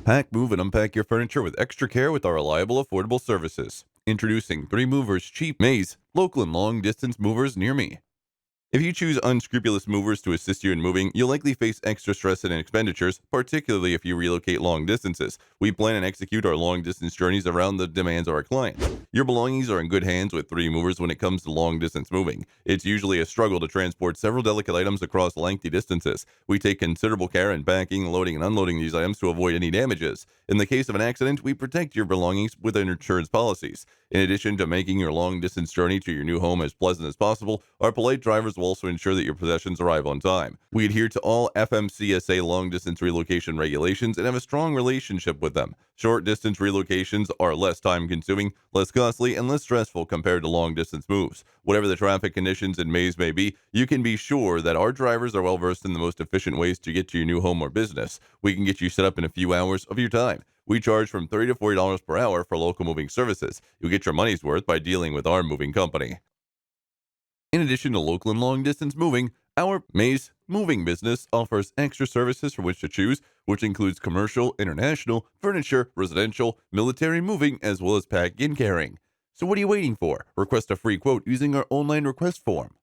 Pack, move, and unpack your furniture with extra care with our reliable, affordable services. Introducing 3 Movers Cheap Maize, local and long distance movers near me. If you choose unscrupulous movers to assist you in moving, you'll likely face extra stress and expenditures, particularly if you relocate long distances. We plan and execute our long distance journeys around the demands of our clients. Your belongings are in good hands with 3 Movers when it comes to long distance moving. It's usually a struggle to transport several delicate items across lengthy distances. We take considerable care in packing, loading, and unloading these items to avoid any damages. In the case of an accident, we protect your belongings with insurance policies. In addition to making your long distance journey to your new home as pleasant as possible, our polite drivers will also ensure that your possessions arrive on time. We adhere to all FMCSA long distance relocation regulations and have a strong relationship with them. Short distance relocations are less time consuming, less costly, and less stressful compared to long distance moves. Whatever the traffic conditions in Maize may be, you can be sure that our drivers are well versed in the most efficient ways to get to your new home or business. We can get you set up in a few hours of your time. We charge from $30 to $40 per hour for local moving services. You'll get your money's worth by dealing with our moving company. In addition to local and long distance moving, our Maize moving business offers extra services for which to choose, which includes commercial, international, furniture, residential, military moving, as well as packing and carrying. So what are you waiting for? Request a free quote using our online request form.